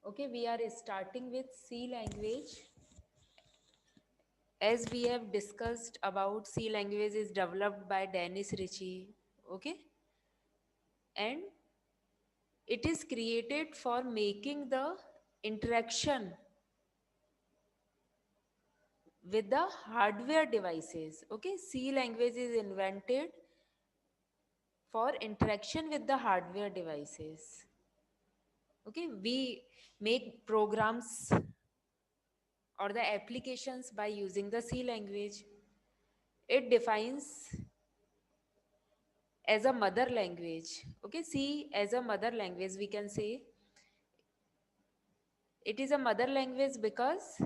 Okay, we are starting with C language. As we have discussed about C language is developed by Dennis Ritchie. Okay, and it is created for making the interaction with the hardware devices. Okay, C language is invented for interaction with the hardware devices. Okay, we make programs or the applications by using the C language. It defines as a mother language. Okay, C as a mother language, we can say it is a mother language because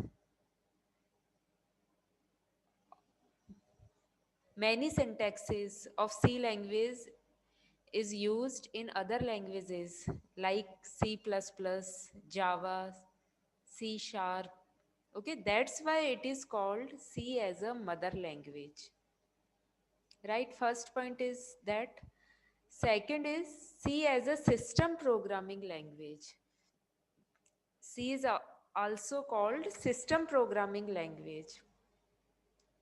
many syntaxes of C language is used in other languages like C++, Java, C sharp. Okay, that's why it is called C as a mother language. Right, first point is that. Second is C as a system programming language. C is also called system programming language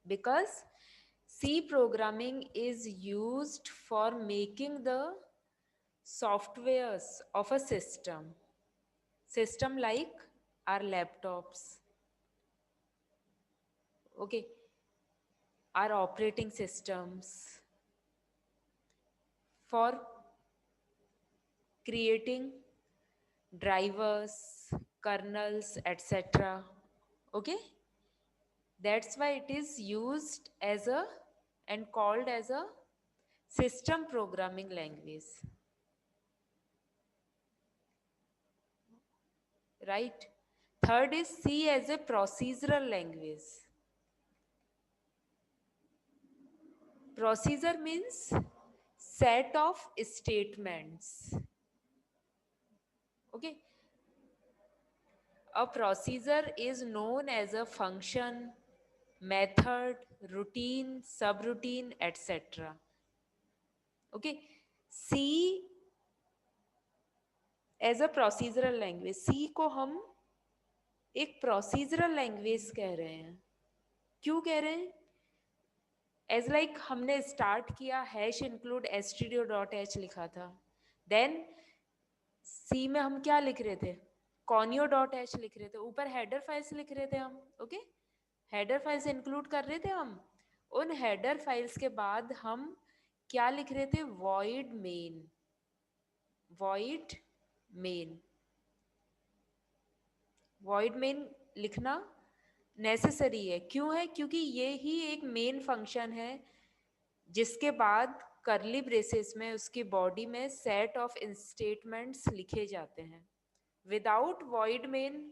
because C programming is used for making the softwares of a system like our laptops, okay, our operating systems, for creating drivers, kernels, etc. Okay, that's why it is used as a and called as a system programming language, right? Third is C as a procedural language. Procedure means set of statements. Okay, a procedure is known as a function, method, routine, subroutine, etc. Okay, C as a procedural language, C को हम एक procedural language कह रहे हैं. क्यों कह रहे हैं? एज लाइक हमने स्टार्ट किया हैश इंक्लूड एसटीडियो डॉट एच लिखा था, देन सी में हम क्या लिख रहे थे? कॉनियो डॉट एच लिख रहे थे, ऊपर हेडर फाइल्स लिख रहे थे हम. ओके, हेडर फाइल्स इंक्लूड कर रहे थे हम. उन हेडर फाइल्स के बाद हम क्या लिख रहे थे? Void main. Void main, void main लिखना नेसेसरी है. क्यों है? क्योंकि ये ही एक मेन फंक्शन है जिसके बाद करली ब्रेसेस में उसकी बॉडी में सेट ऑफ स्टेटमेंट्स लिखे जाते हैं. विदाउट वॉइड मेन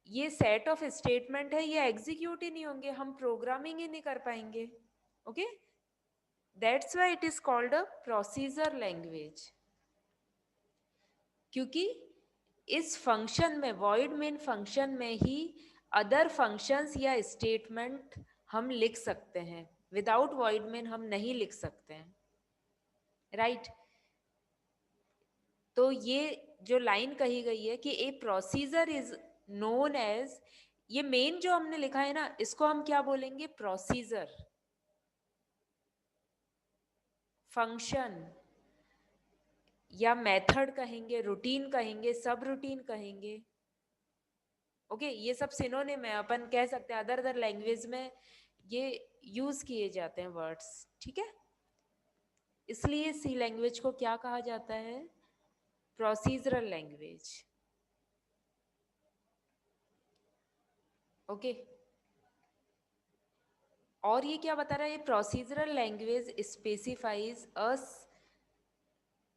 ये सेट ऑफ स्टेटमेंट है, ये एग्जीक्यूट ही नहीं होंगे, हम प्रोग्रामिंग ही नहीं कर पाएंगे. Okay, that's why it is called a procedure language. क्योंकि इस फंक्शन में, वॉइड मेन फंक्शन में ही अदर फंक्शंस या स्टेटमेंट हम लिख सकते हैं. विदाउट वॉइड मेन हम नहीं लिख सकते हैं, राइट? तो ये जो लाइन कही गई है कि ए प्रोसीजर इज नोन एज, ये मेन जो हमने लिखा है ना, इसको हम क्या बोलेंगे? प्रोसीजर. फंक्शन या मेथड कहेंगे, रूटीन कहेंगे, सब रूटीन कहेंगे. ओके, ये सब सिनोनिम है, अपन कह सकते हैं अदर अदर लैंग्वेज में ये यूज किए जाते हैं वर्ड्स. ठीक है, इसलिए सी लैंग्वेज को क्या कहा जाता है? Procedural language. ओके, और ये क्या बता रहा है? ये procedural language specifies a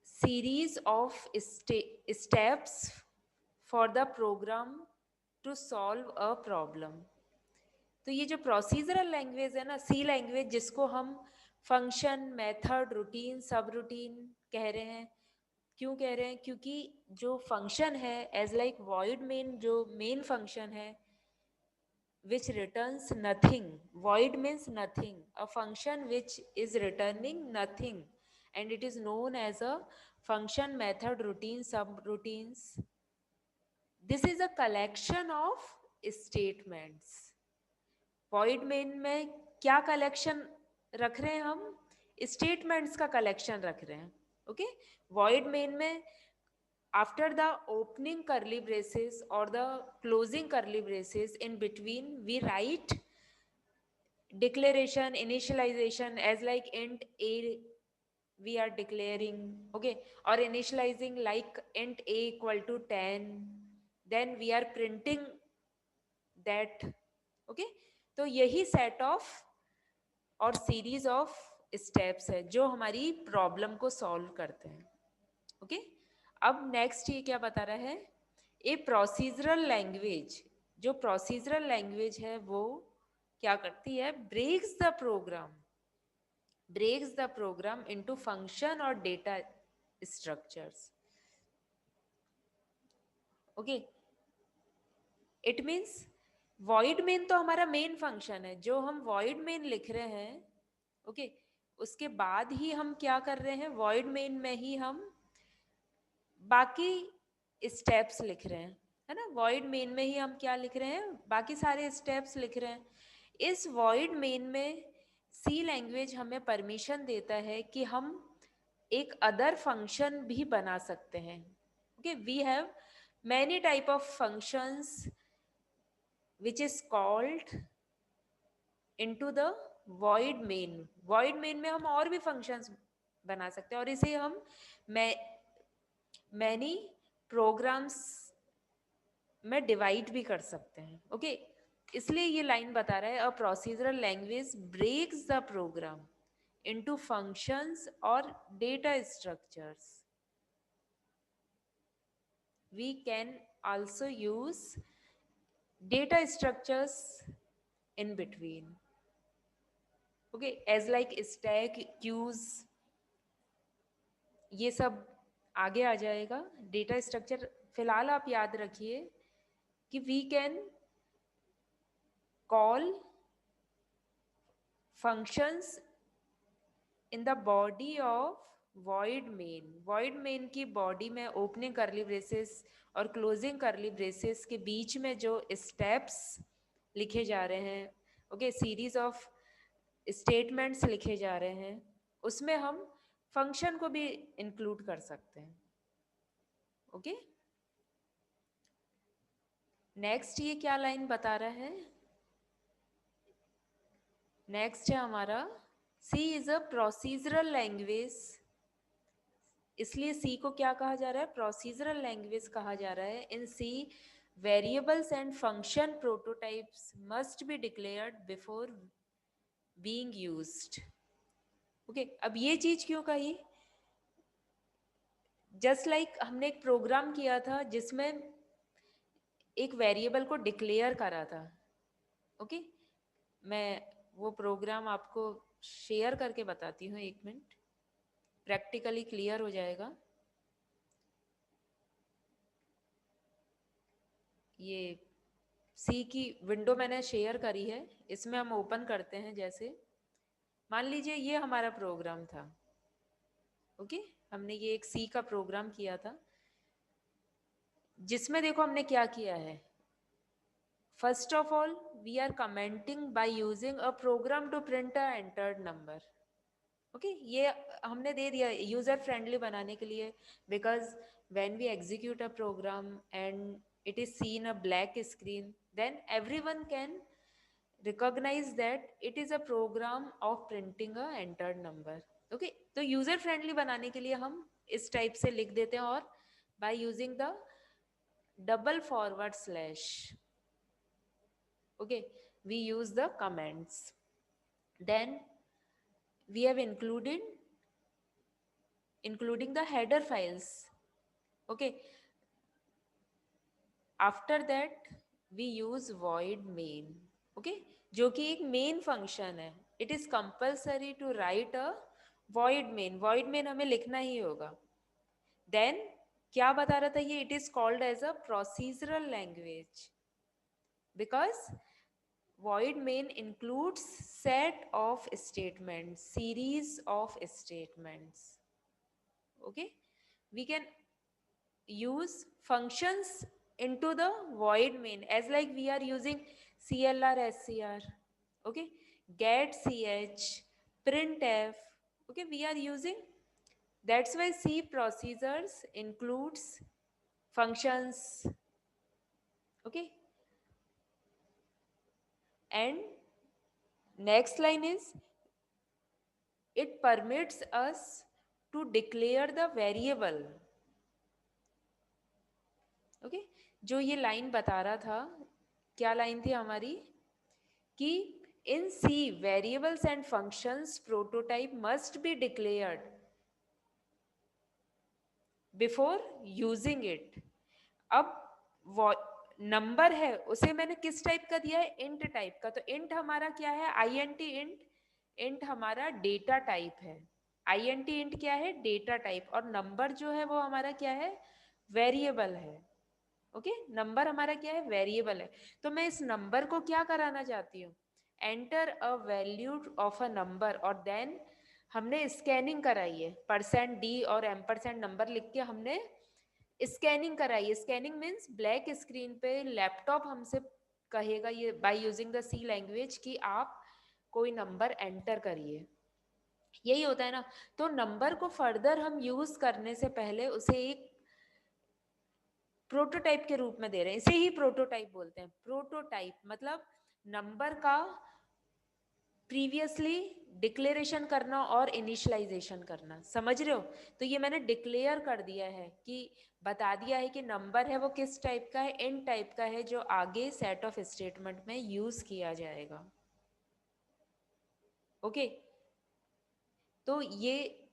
series of steps for the program to solve a problem. तो ये जो प्रोसीजरल लैंग्वेज है ना, सी लैंग्वेज, जिसको हम फंक्शन, मेथड, रूटीन, सब रूटीन कह रहे हैं. क्यों कह रहे हैं? क्योंकि जो फंक्शन है एज लाइक वॉइड मेन, जो मेन फंक्शन है which returns nothing. Void means nothing, a function which is returning nothing, and it is known as a function, method, routine, subroutines. This is a collection of statements. Void main में क्या collection रख रहे हैं हम? Statements का collection रख रहे हैं। ओके, वॉइड मेन में after the opening curly braces or the closing curly braces, in between we write declaration initialization as like int a we are declaring, okay, or initializing like int a equal to 10, then we are printing that, okay। तो यही set of और series of steps है जो हमारी problem को solve करते हैं। Okay, अब नेक्स्ट ये क्या बता रहा है? ए प्रोसीजरल लैंग्वेज, जो प्रोसीजरल लैंग्वेज है वो क्या करती है? Breaks the program into function और data structures. Okay, it means void main तो हमारा मेन फंक्शन है, जो हम वॉइड मेन लिख रहे हैं, ओके, उसके बाद ही हम क्या कर रहे हैं? वॉइड मेन में ही हम बाकी स्टेप्स लिख रहे हैं, है ना। वॉइड मेन में ही हम क्या लिख रहे हैं? बाकी सारे स्टेप्स लिख रहे हैं। इस वॉइड मेन में सी लैंग्वेज हमें परमिशन देता है कि हम एक अदर फंक्शन भी बना सकते हैं। Okay, we have many type of functions which is called into the void main. Void main में हम और भी फंक्शंस बना सकते हैं और इसे हम मैनी प्रोग्राम्स में डिवाइड भी कर सकते हैं। ओके, इसलिए ये लाइन बता रहा है a procedural language breaks the program into functions और data structures. We can also use data structures in between, okay, as like stack, queues, ये सब आगे आ जाएगा। डेटा स्ट्रक्चर फिलहाल आप याद रखिए कि we can call functions in the body of void main. Void main की बॉडी में ओपनिंग करली ब्रेसेस और क्लोजिंग करली ब्रेसेस के बीच में जो स्टेप्स लिखे जा रहे हैं, ओके, सीरीज ऑफ स्टेटमेंट्स लिखे जा रहे हैं, उसमें हम फंक्शन को भी इंक्लूड कर सकते हैं। ओके, नेक्स्ट ये क्या लाइन बता रहा है? नेक्स्ट है हमारा सी इज अ प्रोसीजरल लैंग्वेज। इसलिए सी को क्या कहा जा रहा है? प्रोसीजरल लैंग्वेज कहा जा रहा है। In C variables and function prototypes must be declared before being used. Okay, अब ये चीज क्यों कही? जस्ट लाइक हमने एक प्रोग्राम किया था जिसमें एक वेरिएबल को डिक्लेयर करा था। ओके, मैं वो प्रोग्राम आपको शेयर करके बताती हूँ, एक मिनट, प्रैक्टिकली क्लियर हो जाएगा। ये सी की विंडो मैंने शेयर करी है, इसमें हम ओपन करते हैं। जैसे मान लीजिए ये हमारा प्रोग्राम था। ओके, हमने ये एक सी का प्रोग्राम किया था जिसमें देखो हमने क्या किया है। First of all we are commenting by using a program to print a entered number. Okay, ये हमने दे दिया यूजर फ्रेंडली बनाने के लिए, because when we execute a program and it is seen a black screen, then everyone can recognize that it is a program of printing a entered number। Okay, तो user friendly बनाने के लिए हम इस type से लिख देते हैं, और by using the double forward slash, okay, we use the comments, then we have including the header files। okay, after that we use void main, okay, जो कि एक मेन फंक्शन है। It is compulsory to write a void main। void main हमें लिखना ही होगा। Then क्या बता रहा था ये? It is called as a procedural language because void main includes set of statements, series of statements। okay, we can use functions into the void main, as like we are using clr scr, okay, get ch, printf, okay, we are using. That's why C procedures includes functions, okay. And next line is, it permits us to declare the variable, okay. जो ये line बता रहा था, क्या line थी हमारी, कि in C variables and functions prototype must be declared before using it. अब नंबर है उसे मैंने किस टाइप का दिया है, इंट टाइप का, तो इंट हमारा क्या है, आईएनटी इंट, इंट हमारा डेटा टाइप है, आईएनटी इंट क्या है, डेटा टाइप, और नंबर जो है वो हमारा क्या है, वेरिएबल है, ओके, नंबर हमारा क्या है, वेरिएबल है। तो मैं इस नंबर को क्या कराना चाहती हूँ, enter a value of a number, और देन हमने स्कैनिंग कराई है, %d और एम्परसेंड नंबर लिख के हमने स्कैनिंग कराइए। स्कैनिंग मीन्स ब्लैक स्क्रीन पे लैपटॉप हमसे कहेगा ये by using the C language कि आप कोई नंबर एंटर करिए, यही होता है ना। तो नंबर को फर्दर हम यूज करने से पहले उसे एक प्रोटोटाइप के रूप में दे रहे हैं, इसे ही प्रोटोटाइप बोलते हैं। प्रोटोटाइप मतलब नंबर का प्रीवियसली डिक्लेरेशन करना और इनिशियलाइजेशन करना, समझ रहे हो। तो ये मैंने डिक्लेयर कर दिया है कि बता दिया है कि नंबर है वो किस टाइप का है, इन टाइप का है, जो आगे सेट ऑफ स्टेटमेंट में यूज किया जाएगा, ओके। तो ये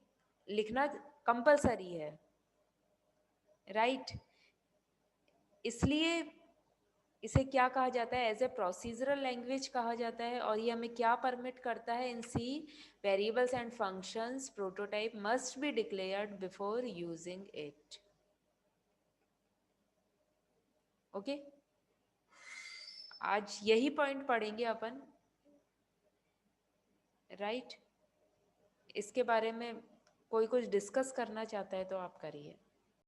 लिखना कंपलसरी है, राइट। इसलिए इसे क्या कहा जाता है, एज ए प्रोसीजरल लैंग्वेज कहा जाता है। और ये हमें क्या परमिट करता है, in C variables and functions prototype must be declared before using it, okay. आज यही पॉइंट पढ़ेंगे अपन, राइट। इसके बारे में कोई कुछ डिस्कस करना चाहता है तो आप करिए।